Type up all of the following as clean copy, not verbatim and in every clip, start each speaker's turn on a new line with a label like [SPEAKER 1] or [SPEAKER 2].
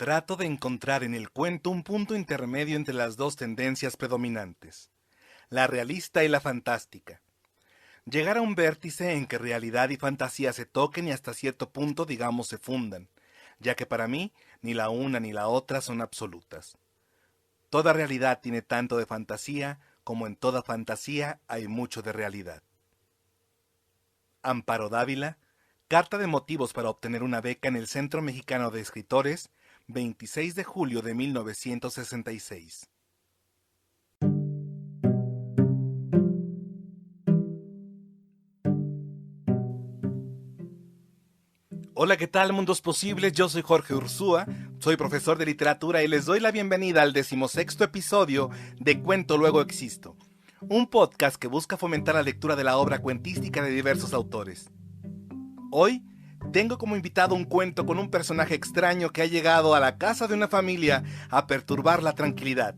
[SPEAKER 1] Trato de encontrar en el cuento un punto intermedio entre las dos tendencias predominantes, la realista y la fantástica. Llegar a un vértice en que realidad y fantasía se toquen y hasta cierto punto, digamos, se fundan, ya que para mí ni la una ni la otra son absolutas. Toda realidad tiene tanto de fantasía como en toda fantasía hay mucho de realidad. Amparo Dávila, Carta de motivos para obtener una beca en el Centro Mexicano de Escritores, 26 de julio de 1966. Hola, ¿qué tal, mundos posibles? Yo soy Jorge Ursúa, soy profesor de literatura y les doy la bienvenida al 16º episodio de Cuento Luego Existo, un podcast que busca fomentar la lectura de la obra cuentística de diversos autores. Hoy tengo como invitado un cuento con un personaje extraño que ha llegado a la casa de una familia a perturbar la tranquilidad.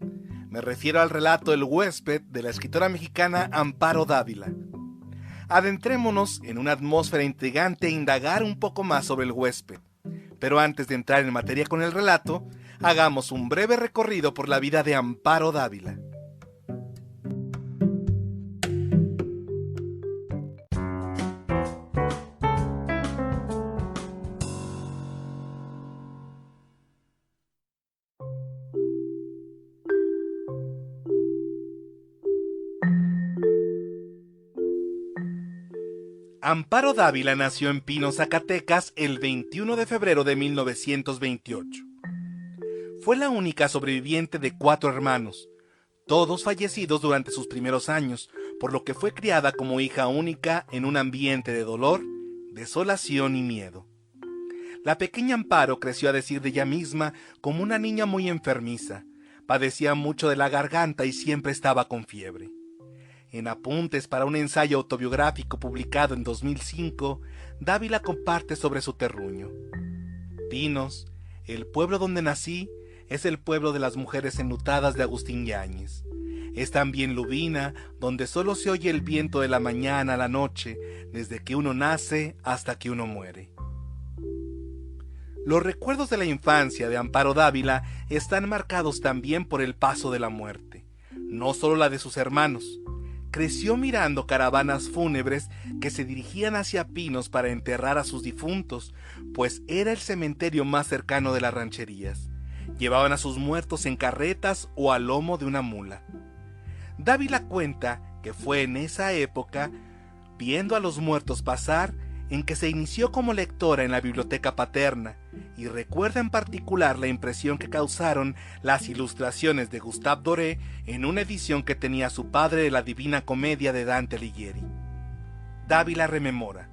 [SPEAKER 1] Me refiero al relato El huésped de la escritora mexicana Amparo Dávila. Adentrémonos en una atmósfera intrigante e indagar un poco más sobre el huésped. Pero antes de entrar en materia con el relato, hagamos un breve recorrido por la vida de Amparo Dávila. Amparo Dávila nació en Pino, Zacatecas, el 21 de febrero de 1928. Fue la única sobreviviente de 4 hermanos, todos fallecidos durante sus primeros años, por lo que fue criada como hija única en un ambiente de dolor, desolación y miedo. La pequeña Amparo creció a decir de ella misma como una niña muy enfermiza, padecía mucho de la garganta y siempre estaba con fiebre. En Apuntes para un ensayo autobiográfico publicado en 2005, Dávila comparte sobre su terruño. Pinos, el pueblo donde nací, es el pueblo de las mujeres enlutadas de Agustín Yáñez. Es también Lubina, donde solo se oye el viento de la mañana a la noche, desde que uno nace hasta que uno muere. Los recuerdos de la infancia de Amparo Dávila están marcados también por el paso de la muerte, no solo la de sus hermanos. Creció mirando caravanas fúnebres que se dirigían hacia Pinos para enterrar a sus difuntos, pues era el cementerio más cercano de las rancherías. Llevaban a sus muertos en carretas o al lomo de una mula. Dávila cuenta que fue en esa época, viendo a los muertos pasar, en que se inició como lectora en la biblioteca paterna, y recuerda en particular la impresión que causaron las ilustraciones de Gustave Doré en una edición que tenía su padre de la Divina Comedia de Dante Alighieri. Dávila rememora: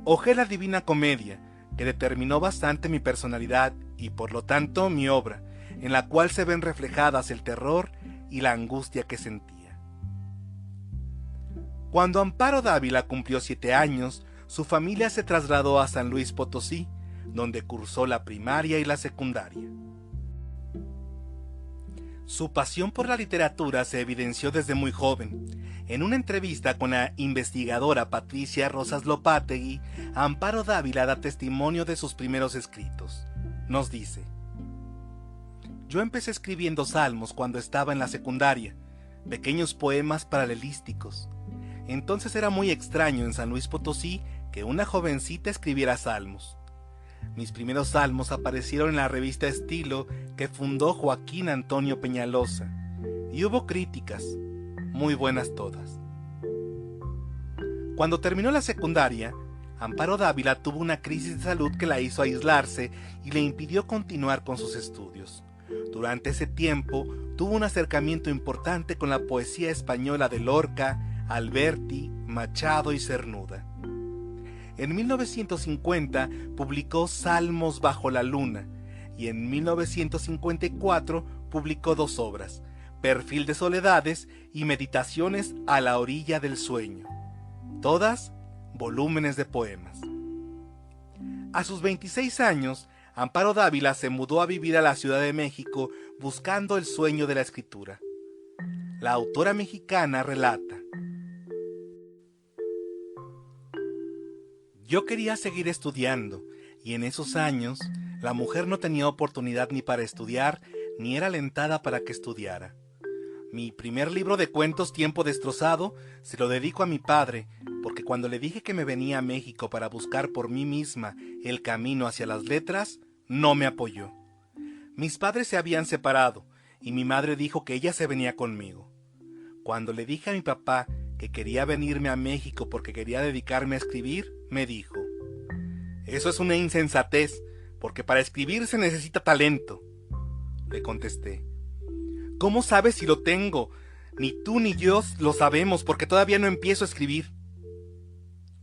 [SPEAKER 1] Hojé la Divina Comedia, que determinó bastante mi personalidad y por lo tanto mi obra, en la cual se ven reflejadas el terror y la angustia que sentía. Cuando Amparo Dávila cumplió 7 años, su familia se trasladó a San Luis Potosí, donde cursó la primaria y la secundaria. Su pasión por la literatura se evidenció desde muy joven. En una entrevista con la investigadora Patricia Rosas Lopategui, Amparo Dávila da testimonio de sus primeros escritos. Nos dice: Yo empecé escribiendo salmos cuando estaba en la secundaria, pequeños poemas paralelísticos. Entonces era muy extraño en San Luis Potosí que una jovencita escribiera salmos. Mis primeros salmos aparecieron en la revista Estilo que fundó Joaquín Antonio Peñalosa, y hubo críticas, muy buenas todas. Cuando terminó la secundaria, Amparo Dávila tuvo una crisis de salud que la hizo aislarse y le impidió continuar con sus estudios. Durante ese tiempo tuvo un acercamiento importante con la poesía española de Lorca, Alberti, Machado y Cernuda. En 1950 publicó Salmos bajo la luna y en 1954 publicó 2 obras, Perfil de soledades y Meditaciones a la orilla del sueño, todas volúmenes de poemas. A sus 26 años, Amparo Dávila se mudó a vivir a la Ciudad de México buscando el sueño de la escritura. La autora mexicana relata: Yo quería seguir estudiando y en esos años La mujer no tenía oportunidad ni para estudiar, ni era alentada para que estudiara. Mi primer libro de cuentos, Tiempo Destrozado, se lo dedico a mi padre, porque cuando le dije que me venía a México para buscar por mí misma el camino hacia las letras, no me apoyó. Mis padres se habían separado, y mi madre dijo que ella se venía conmigo. Cuando le dije a mi papá que quería venirme a México porque quería dedicarme a escribir, me dijo: «Eso es una insensatez, porque para escribir se necesita talento». Le contesté: «¿Cómo sabes si lo tengo? Ni tú ni yo lo sabemos, porque todavía no empiezo a escribir».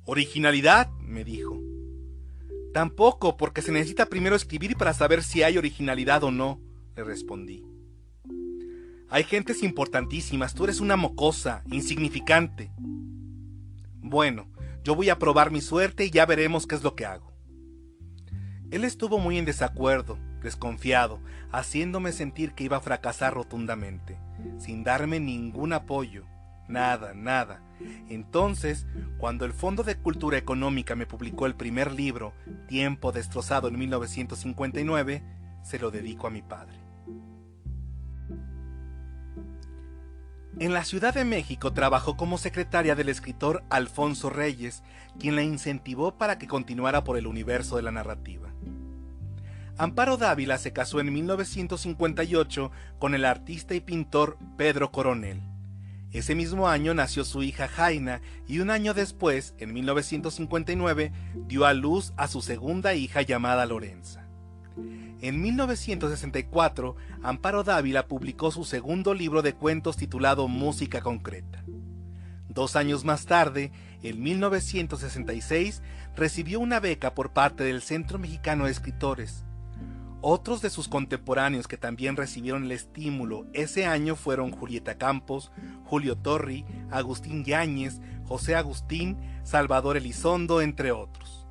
[SPEAKER 1] «¿Originalidad?», me dijo. «Tampoco, porque se necesita primero escribir para saber si hay originalidad o no», le respondí. «Hay gentes importantísimas, tú eres una mocosa, insignificante». «Bueno, yo voy a probar mi suerte y ya veremos qué es lo que hago». Él estuvo muy en desacuerdo, desconfiado, haciéndome sentir que iba a fracasar rotundamente, sin darme ningún apoyo, nada. Entonces, cuando el Fondo de Cultura Económica me publicó el primer libro, Tiempo Destrozado, en 1959, se lo dedico a mi padre. En la Ciudad de México trabajó como secretaria del escritor Alfonso Reyes, quien la incentivó para que continuara por el universo de la narrativa. Amparo Dávila se casó en 1958 con el artista y pintor Pedro Coronel. Ese mismo año nació su hija Jaina y un año después, en 1959, dio a luz a su segunda hija llamada Lorenza. En 1964, Amparo Dávila publicó su segundo libro de cuentos titulado Música Concreta. 2 años más tarde, en 1966, recibió una beca por parte del Centro Mexicano de Escritores. Otros de sus contemporáneos que también recibieron el estímulo ese año fueron Julieta Campos, Julio Torri, Agustín Yáñez, José Agustín, Salvador Elizondo, entre otros.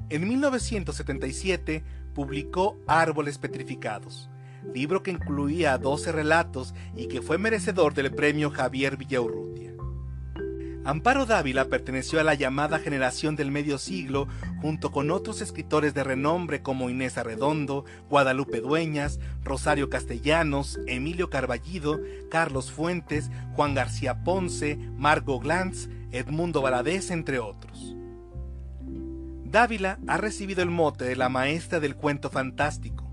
[SPEAKER 1] En 1977 publicó Árboles Petrificados, libro que incluía 12 relatos y que fue merecedor del premio Javier Villaurrutia. Amparo Dávila perteneció a la llamada generación del medio siglo junto con otros escritores de renombre como Inés Arredondo, Guadalupe Dueñas, Rosario Castellanos, Emilio Carballido, Carlos Fuentes, Juan García Ponce, Margot Glantz, Edmundo Valadez, entre otros. Dávila ha recibido el mote de la maestra del cuento fantástico.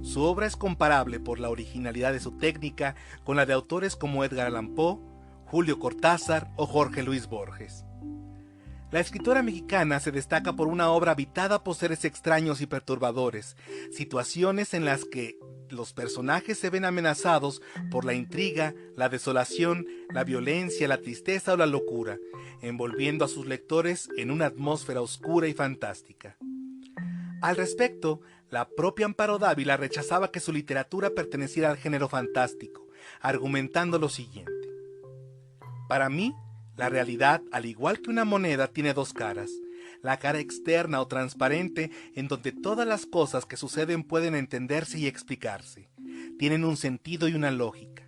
[SPEAKER 1] Su obra es comparable por la originalidad de su técnica con la de autores como Edgar Allan Poe, Julio Cortázar o Jorge Luis Borges. La escritora mexicana se destaca por una obra habitada por seres extraños y perturbadores, situaciones en las que los personajes se ven amenazados por la intriga, la desolación, la violencia, la tristeza o la locura, envolviendo a sus lectores en una atmósfera oscura y fantástica. Al respecto, la propia Amparo Dávila rechazaba que su literatura perteneciera al género fantástico, argumentando lo siguiente: «Para mí, la realidad, al igual que una moneda, tiene 2 caras. La cara externa o transparente, en donde todas las cosas que suceden pueden entenderse y explicarse, tienen un sentido y una lógica.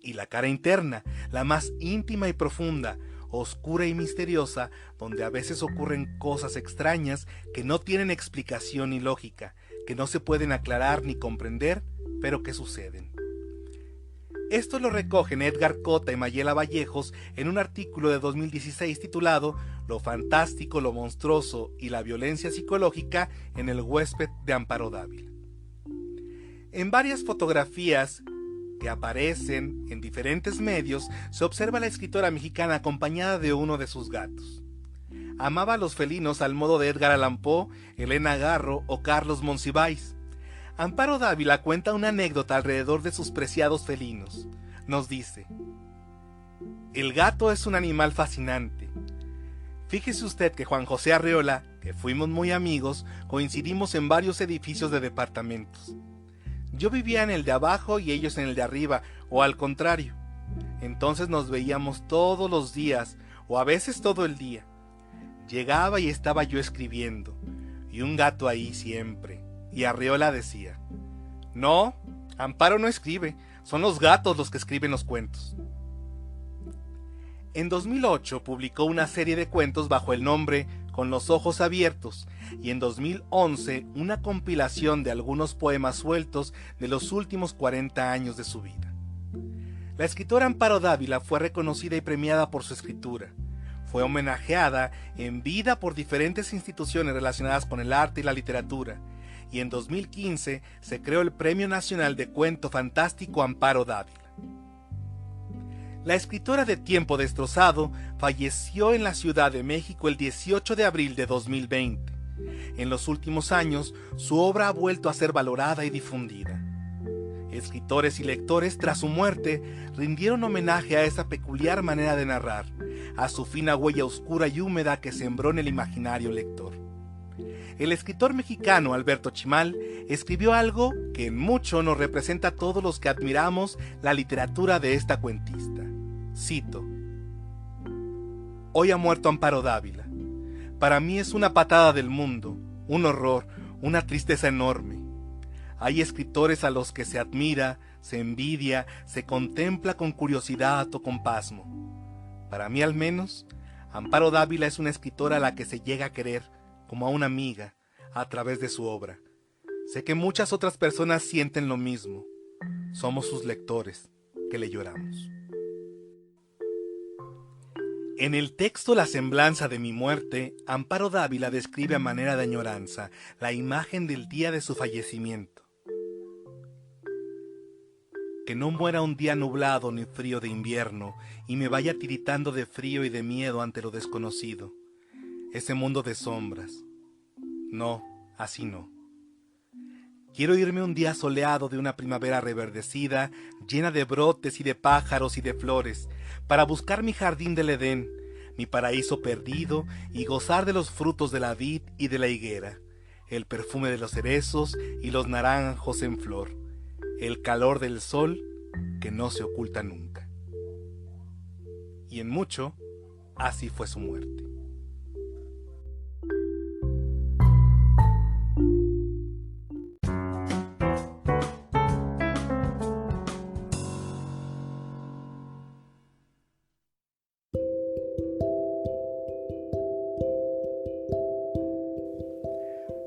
[SPEAKER 1] Y la cara interna, la más íntima y profunda, oscura y misteriosa, donde a veces ocurren cosas extrañas que no tienen explicación ni lógica, que no se pueden aclarar ni comprender, pero que suceden». Esto lo recogen Edgar Cota y Mayela Vallejos en un artículo de 2016 titulado «Lo fantástico, lo monstruoso y la violencia psicológica en el huésped de Amparo Dávila». En varias fotografías que aparecen en diferentes medios se observa a la escritora mexicana acompañada de uno de sus gatos. Amaba a los felinos al modo de Edgar Allan Poe, Elena Garro o Carlos Monsiváis. Amparo Dávila cuenta una anécdota alrededor de sus preciados felinos. Nos dice: «El gato es un animal fascinante. Fíjese usted que Juan José Arreola, que fuimos muy amigos, coincidimos en varios edificios de departamentos. Yo vivía en el de abajo y ellos en el de arriba, o al contrario. Entonces nos veíamos todos los días, o a veces todo el día. Llegaba y estaba yo escribiendo, y un gato ahí siempre». Y Arreola decía: «No, Amparo no escribe, son los gatos los que escriben los cuentos». En 2008 publicó una serie de cuentos bajo el nombre Con los ojos abiertos, y en 2011 una compilación de algunos poemas sueltos de los últimos 40 años de su vida. La escritora Amparo Dávila fue reconocida y premiada por su escritura. Fue homenajeada en vida por diferentes instituciones relacionadas con el arte y la literatura, y en 2015 se creó el Premio Nacional de Cuento Fantástico Amparo Dávila. La escritora de Tiempo Destrozado falleció en la Ciudad de México el 18 de abril de 2020. En los últimos años, su obra ha vuelto a ser valorada y difundida. Escritores y lectores, tras su muerte, rindieron homenaje a esa peculiar manera de narrar, a su fina huella oscura y húmeda que sembró en el imaginario lector. El escritor mexicano Alberto Chimal escribió algo que en mucho nos representa a todos los que admiramos la literatura de esta cuentista. Cito: Hoy ha muerto Amparo Dávila. Para mí es una patada del mundo, un horror, una tristeza enorme. Hay escritores a los que se admira, se envidia, se contempla con curiosidad o con pasmo. Para mí al menos, Amparo Dávila es una escritora a la que se llega a querer como a una amiga a través de su obra. Sé que muchas otras personas sienten lo mismo. Somos sus lectores, que le lloramos. En el texto La semblanza de mi muerte, Amparo Dávila describe a manera de añoranza la imagen del día de su fallecimiento. Que no muera un día nublado ni frío de invierno y me vaya tiritando de frío y de miedo ante lo desconocido. Ese mundo de sombras. No, así no. Quiero irme un día soleado de una primavera reverdecida, llena de brotes y de pájaros y de flores, para buscar mi jardín del Edén, mi paraíso perdido, y gozar de los frutos de la vid y de la higuera, el perfume de los cerezos y los naranjos en flor, el calor del sol que no se oculta nunca. Y en mucho, así fue su muerte.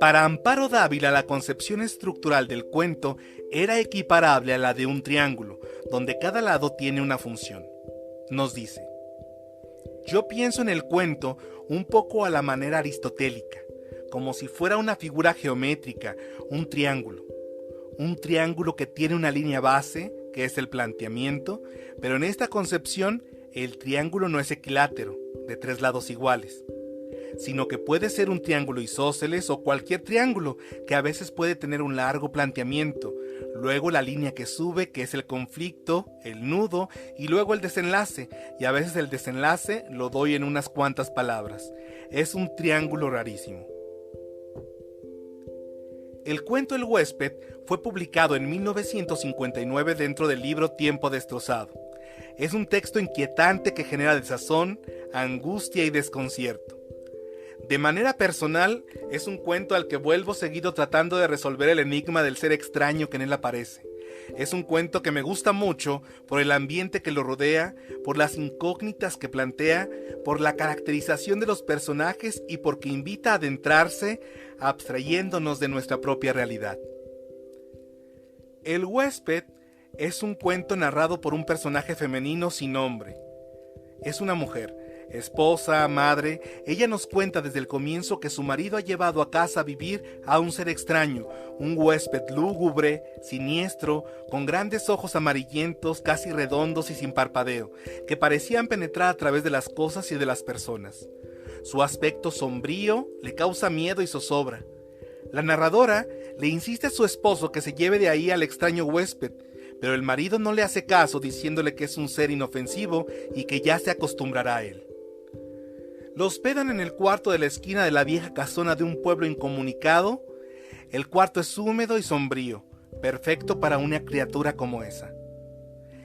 [SPEAKER 1] Para Amparo Dávila, la concepción estructural del cuento era equiparable a la de un triángulo, donde cada lado tiene una función. Nos dice: yo pienso en el cuento un poco a la manera aristotélica, como si fuera una figura geométrica, un triángulo que tiene una línea base, que es el planteamiento, pero en esta concepción el triángulo no es equilátero, de tres lados iguales, sino que puede ser un triángulo isósceles o cualquier triángulo, que a veces puede tener un largo planteamiento, luego la línea que sube, que es el conflicto, el nudo, y luego el desenlace, y a veces el desenlace lo doy en unas cuantas palabras. Es un triángulo rarísimo. El cuento El huésped fue publicado en 1959 dentro del libro Tiempo Destrozado. Es un texto inquietante que genera desazón, angustia y desconcierto. De manera personal, es un cuento al que vuelvo seguido tratando de resolver el enigma del ser extraño que en él aparece. Es un cuento que me gusta mucho por el ambiente que lo rodea, por las incógnitas que plantea, por la caracterización de los personajes y porque invita a adentrarse, abstrayéndonos de nuestra propia realidad. El huésped es un cuento narrado por un personaje femenino sin nombre. Es una mujer, esposa, madre. Ella nos cuenta desde el comienzo que su marido ha llevado a casa a vivir a un ser extraño, un huésped lúgubre, siniestro, con grandes ojos amarillentos, casi redondos y sin parpadeo, que parecían penetrar a través de las cosas y de las personas. Su aspecto sombrío le causa miedo y zozobra. La narradora le insiste a su esposo que se lleve de ahí al extraño huésped, pero el marido no le hace caso, diciéndole que es un ser inofensivo y que ya se acostumbrará a él. Lo hospedan en el cuarto de la esquina de la vieja casona de un pueblo incomunicado. El cuarto es húmedo y sombrío, perfecto para una criatura como esa.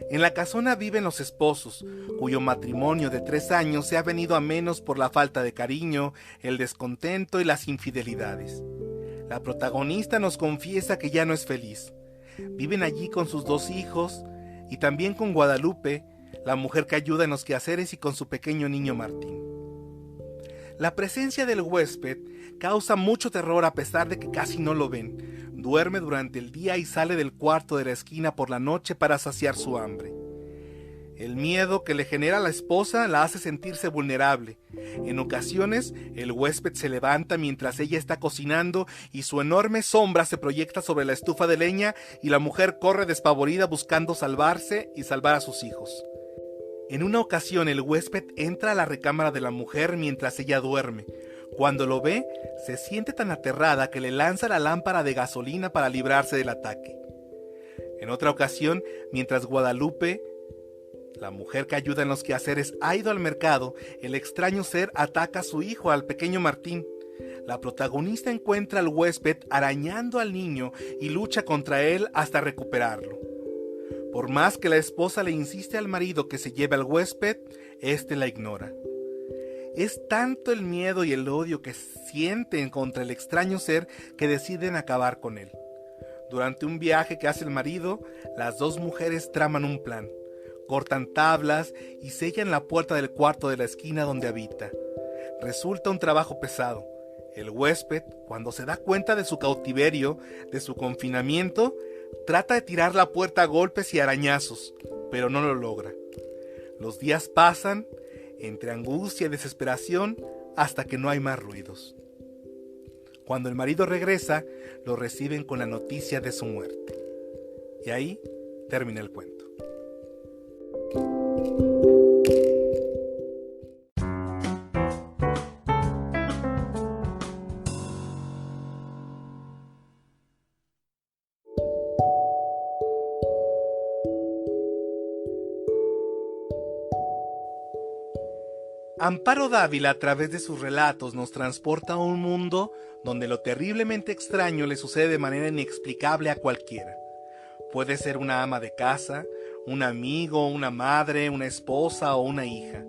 [SPEAKER 1] En la casona viven los esposos, cuyo matrimonio de 3 años se ha venido a menos por la falta de cariño, el descontento y las infidelidades. La protagonista nos confiesa que ya no es feliz. Viven allí con sus 2 hijos y también con Guadalupe, la mujer que ayuda en los quehaceres, y con su pequeño niño Martín. La presencia del huésped causa mucho terror a pesar de que casi no lo ven. Duerme durante el día y sale del cuarto de la esquina por la noche para saciar su hambre. El miedo que le genera a la esposa la hace sentirse vulnerable. En ocasiones, el huésped se levanta mientras ella está cocinando y su enorme sombra se proyecta sobre la estufa de leña y la mujer corre despavorida buscando salvarse y salvar a sus hijos. En una ocasión, el huésped entra a la recámara de la mujer mientras ella duerme. Cuando lo ve, se siente tan aterrada que le lanza la lámpara de gasolina para librarse del ataque. En otra ocasión, mientras Guadalupe, la mujer que ayuda en los quehaceres, ha ido al mercado, el extraño ser ataca a su hijo, al pequeño Martín. La protagonista encuentra al huésped arañando al niño y lucha contra él hasta recuperarlo. Por más que la esposa le insiste al marido que se lleve al huésped, éste la ignora. Es tanto el miedo y el odio que sienten contra el extraño ser que deciden acabar con él. Durante un viaje que hace el marido, las dos mujeres traman un plan. Cortan tablas y sellan la puerta del cuarto de la esquina donde habita. Resulta un trabajo pesado. El huésped, cuando se da cuenta de su cautiverio, de su confinamiento, trata de tirar la puerta a golpes y arañazos, pero no lo logra. Los días pasan, entre angustia y desesperación, hasta que no hay más ruidos. Cuando el marido regresa, lo reciben con la noticia de su muerte. Y ahí termina el cuento. Amparo Dávila, a través de sus relatos, nos transporta a un mundo donde lo terriblemente extraño le sucede de manera inexplicable a cualquiera. Puede ser una ama de casa, un amigo, una madre, una esposa o una hija.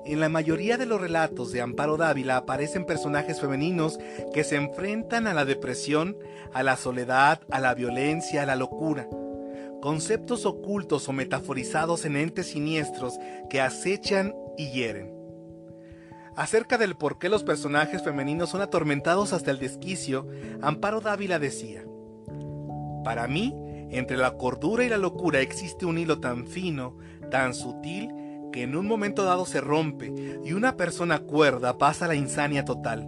[SPEAKER 1] En la mayoría de los relatos de Amparo Dávila aparecen personajes femeninos que se enfrentan a la depresión, a la soledad, a la violencia, a la locura. Conceptos ocultos o metaforizados en entes siniestros que acechan y hieren. Acerca del por qué los personajes femeninos son atormentados hasta el desquicio, Amparo Dávila decía: para mí, entre la cordura y la locura existe un hilo tan fino, tan sutil, que en un momento dado se rompe y una persona cuerda pasa a la insania total,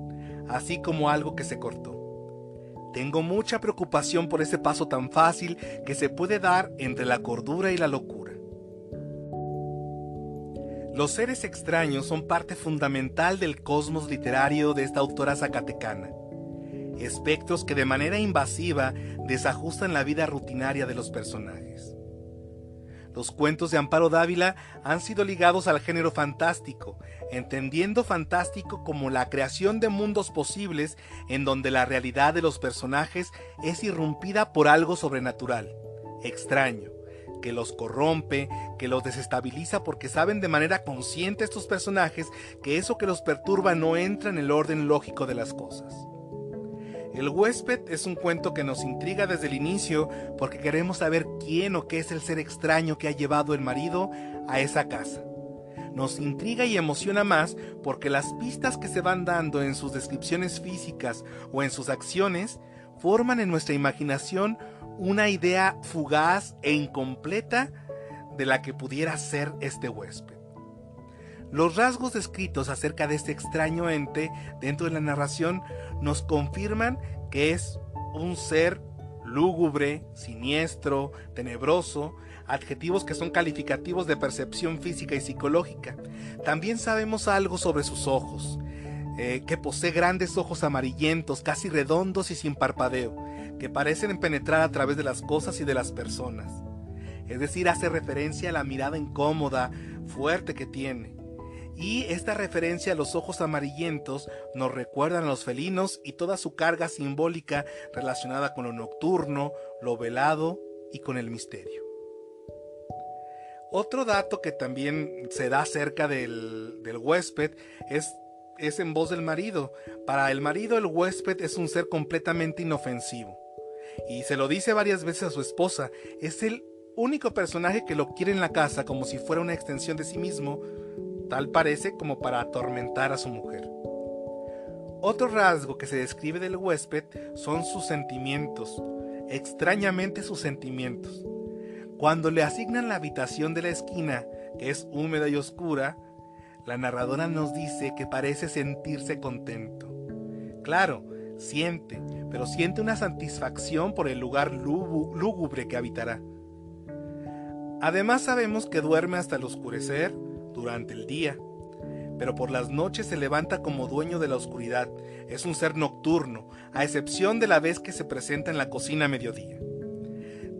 [SPEAKER 1] así como algo que se cortó. Tengo mucha preocupación por ese paso tan fácil que se puede dar entre la cordura y la locura. Los seres extraños son parte fundamental del cosmos literario de esta autora zacatecana. Espectros que de manera invasiva desajustan la vida rutinaria de los personajes. Los cuentos de Amparo Dávila han sido ligados al género fantástico, entendiendo fantástico como la creación de mundos posibles en donde la realidad de los personajes es irrumpida por algo sobrenatural, extraño, que los corrompe, que los desestabiliza porque saben de manera consciente estos personajes que eso que los perturba no entra en el orden lógico de las cosas. El huésped es un cuento que nos intriga desde el inicio porque queremos saber quién o qué es el ser extraño que ha llevado el marido a esa casa. Nos intriga y emociona más porque las pistas que se van dando en sus descripciones físicas o en sus acciones forman en nuestra imaginación una idea fugaz e incompleta de la que pudiera ser este huésped. Los rasgos descritos acerca de este extraño ente dentro de la narración nos confirman que es un ser lúgubre, siniestro, tenebroso, adjetivos que son calificativos de percepción física y psicológica. También sabemos algo sobre sus ojos, que posee grandes ojos amarillentos, casi redondos y sin parpadeo, que parecen penetrar a través de las cosas y de las personas. Es decir, hace referencia a la mirada incómoda, fuerte que tiene. Y esta referencia a los ojos amarillentos nos recuerdan a los felinos y toda su carga simbólica relacionada con lo nocturno, lo velado y con el misterio. Otro dato que también se da acerca del huésped es en voz del marido. Para el marido, el huésped es un ser completamente inofensivo. Y se lo dice varias veces a su esposa. Es el único personaje que lo quiere en la casa como si fuera una extensión de sí mismo. Tal parece como para atormentar a su mujer. Otro rasgo que se describe del huésped son sus sentimientos, extrañamente sus sentimientos. Cuando le asignan la habitación de la esquina, que es húmeda y oscura, la narradora nos dice que parece sentirse contento. Claro, siente, pero siente una satisfacción por el lugar lúgubre que habitará. Además sabemos que duerme hasta el oscurecer durante el día, pero por las noches se levanta como dueño de la oscuridad. Es un ser nocturno, a excepción de la vez que se presenta en la cocina a mediodía.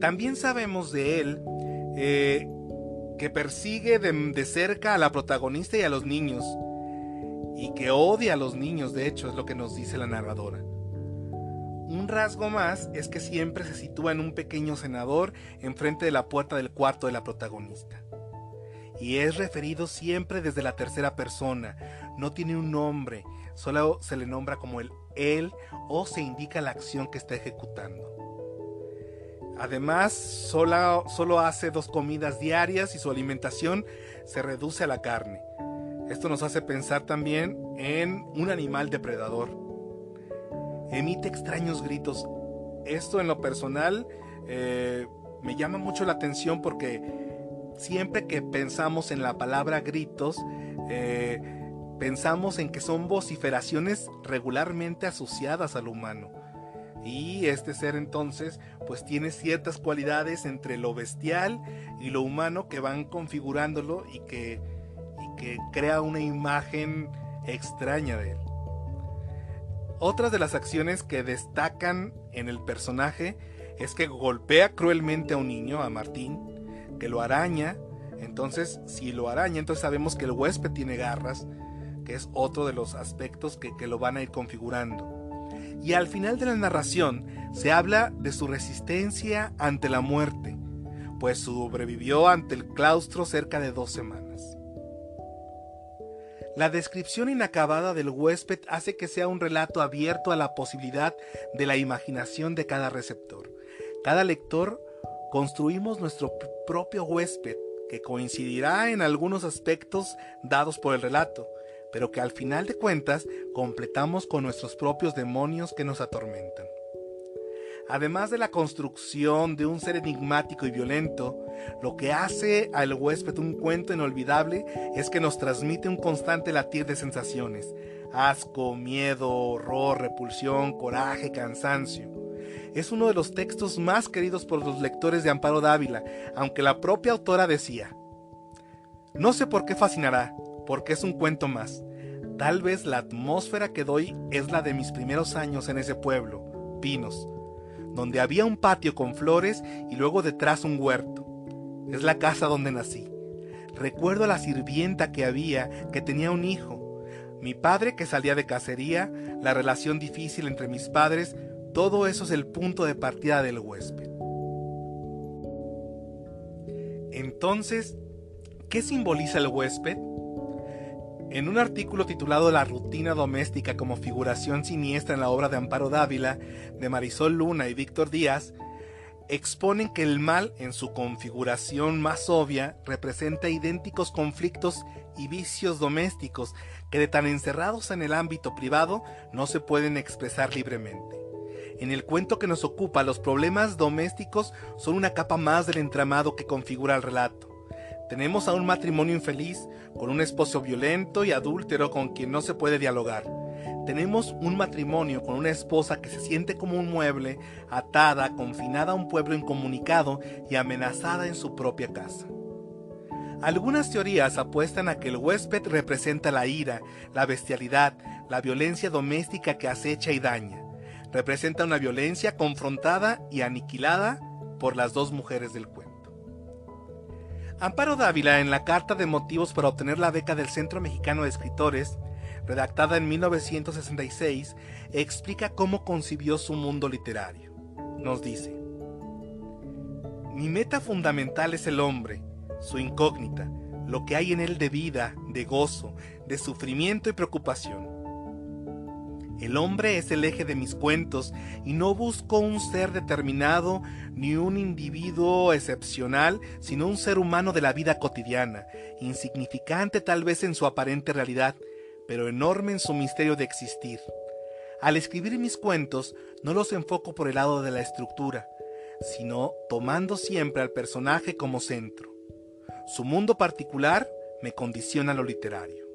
[SPEAKER 1] También sabemos de él que persigue de cerca a la protagonista y a los niños, y que odia a los niños, de hecho, es lo que nos dice la narradora. Un rasgo más es que siempre se sitúa en un pequeño cenador enfrente de la puerta del cuarto de la protagonista. Y es referido siempre desde la tercera persona, no tiene un nombre, solo se le nombra como él o se indica la acción que está ejecutando. Además, solo hace 2 comidas diarias y su alimentación se reduce a la carne. Esto nos hace pensar también en un animal depredador. Emite extraños gritos. Esto en lo personal me llama mucho la atención porque siempre que pensamos en la palabra gritos, pensamos en que son vociferaciones regularmente asociadas al humano. Y este ser entonces pues tiene ciertas cualidades entre lo bestial y lo humano que van configurándolo y que crea una imagen extraña de él. Otras de las acciones que destacan en el personaje es que golpea cruelmente a un niño, a Martín, que lo araña. Entonces, si lo araña, entonces sabemos que el huésped tiene garras, que es otro de los aspectos que lo van a ir configurando. Y al final de la narración se habla de su resistencia ante la muerte, pues sobrevivió ante el claustro cerca de 2 semanas. La descripción inacabada del huésped hace que sea un relato abierto a la posibilidad de la imaginación de cada receptor. Cada lector construimos nuestro propio huésped, que coincidirá en algunos aspectos dados por el relato, pero que al final de cuentas completamos con nuestros propios demonios que nos atormentan. Además de la construcción de un ser enigmático y violento, lo que hace al huésped un cuento inolvidable es que nos transmite un constante latir de sensaciones: asco, miedo, horror, repulsión, coraje, cansancio. Es uno de los textos más queridos por los lectores de Amparo Dávila, aunque la propia autora decía: no sé por qué fascinará, porque es un cuento más. Tal vez la atmósfera que doy es la de mis primeros años en ese pueblo, Pinos, donde había un patio con flores y luego detrás un huerto. Es la casa donde nací. Recuerdo a la sirvienta que había, que tenía un hijo, mi padre que salía de cacería, la relación difícil entre mis padres. Todo eso es el punto de partida del huésped. Entonces, ¿qué simboliza el huésped? En un artículo titulado La rutina doméstica como figuración siniestra en la obra de Amparo Dávila, de Marisol Luna y Víctor Díaz, exponen que el mal, en su configuración más obvia, representa idénticos conflictos y vicios domésticos que, de tan encerrados en el ámbito privado, no se pueden expresar libremente. En el cuento que nos ocupa, los problemas domésticos son una capa más del entramado que configura el relato. Tenemos a un matrimonio infeliz, con un esposo violento y adúltero con quien no se puede dialogar. Tenemos un matrimonio con una esposa que se siente como un mueble, atada, confinada a un pueblo incomunicado y amenazada en su propia casa. Algunas teorías apuestan a que el huésped representa la ira, la bestialidad, la violencia doméstica que acecha y daña. Representa una violencia confrontada y aniquilada por las 2 mujeres del cuento. Amparo Dávila, en la carta de motivos para obtener la beca del Centro Mexicano de Escritores, redactada en 1966, explica cómo concibió su mundo literario. Nos dice: mi meta fundamental es el hombre, su incógnita, lo que hay en él de vida, de gozo, de sufrimiento y preocupación. El hombre es el eje de mis cuentos y no busco un ser determinado ni un individuo excepcional, sino un ser humano de la vida cotidiana, insignificante tal vez en su aparente realidad, pero enorme en su misterio de existir. Al escribir mis cuentos, no los enfoco por el lado de la estructura, sino tomando siempre al personaje como centro. Su mundo particular me condiciona lo literario.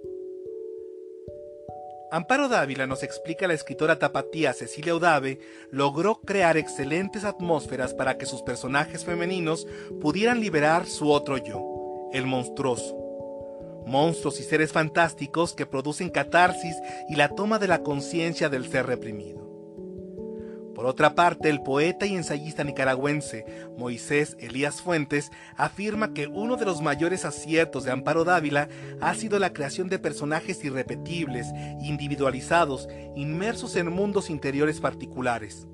[SPEAKER 1] Amparo Dávila, nos explica la escritora tapatía Cecilia Udave, logró crear excelentes atmósferas para que sus personajes femeninos pudieran liberar su otro yo, el monstruoso. Monstruos y seres fantásticos que producen catarsis y la toma de la conciencia del ser reprimido. Por otra parte, el poeta y ensayista nicaragüense Moisés Elías Fuentes afirma que uno de los mayores aciertos de Amparo Dávila ha sido la creación de personajes irrepetibles, individualizados, inmersos en mundos interiores particulares.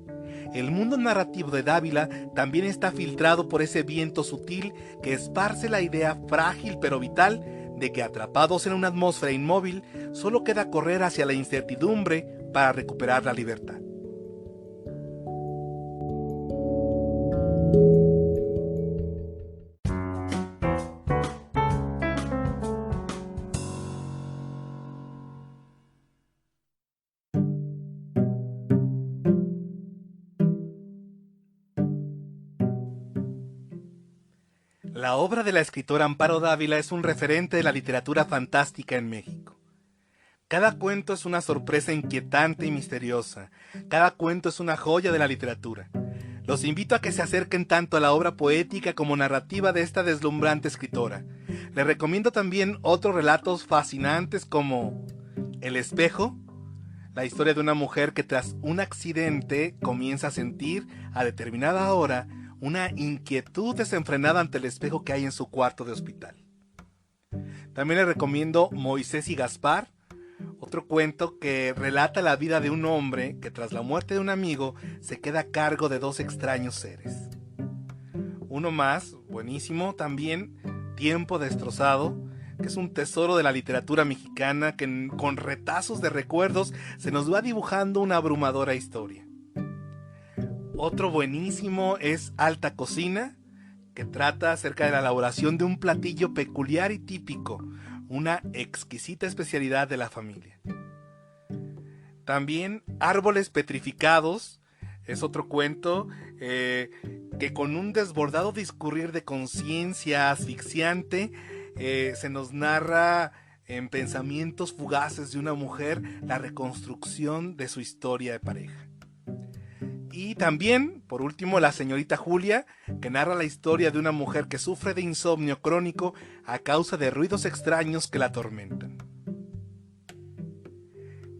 [SPEAKER 1] El mundo narrativo de Dávila también está filtrado por ese viento sutil que esparce la idea frágil pero vital de que, atrapados en una atmósfera inmóvil, solo queda correr hacia la incertidumbre para recuperar la libertad. La obra de la escritora Amparo Dávila es un referente de la literatura fantástica en México. Cada cuento es una sorpresa inquietante y misteriosa. Cada cuento es una joya de la literatura. Los invito a que se acerquen tanto a la obra poética como narrativa de esta deslumbrante escritora. Les recomiendo también otros relatos fascinantes como El espejo, la historia de una mujer que tras un accidente comienza a sentir a determinada hora una inquietud desenfrenada ante el espejo que hay en su cuarto de hospital. También les recomiendo Moisés y Gaspar, otro cuento que relata la vida de un hombre que tras la muerte de un amigo se queda a cargo de dos extraños seres. Uno más, buenísimo también, Tiempo destrozado, que es un tesoro de la literatura mexicana que con retazos de recuerdos se nos va dibujando una abrumadora historia. Otro buenísimo es Alta Cocina, que trata acerca de la elaboración de un platillo peculiar y típico, una exquisita especialidad de la familia. También Árboles Petrificados es otro cuento que con un desbordado discurrir de conciencia asfixiante se nos narra en pensamientos fugaces de una mujer la reconstrucción de su historia de pareja. Y también, por último, La señorita Julia, que narra la historia de una mujer que sufre de insomnio crónico a causa de ruidos extraños que la atormentan.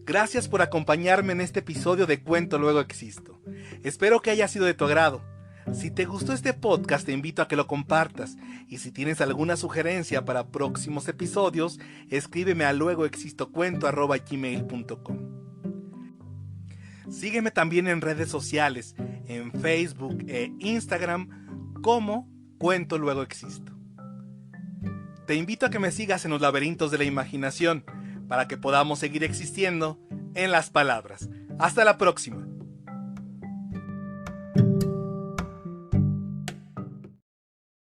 [SPEAKER 1] Gracias por acompañarme en este episodio de Cuento Luego Existo. Espero que haya sido de tu agrado. Si te gustó este podcast, te invito a que lo compartas. Y si tienes alguna sugerencia para próximos episodios, escríbeme a luegoexistocuento@gmail.com. Sígueme también en redes sociales, en Facebook e Instagram como Cuento Luego Existo. Te invito a que me sigas en los laberintos de la imaginación para que podamos seguir existiendo en las palabras. Hasta la próxima.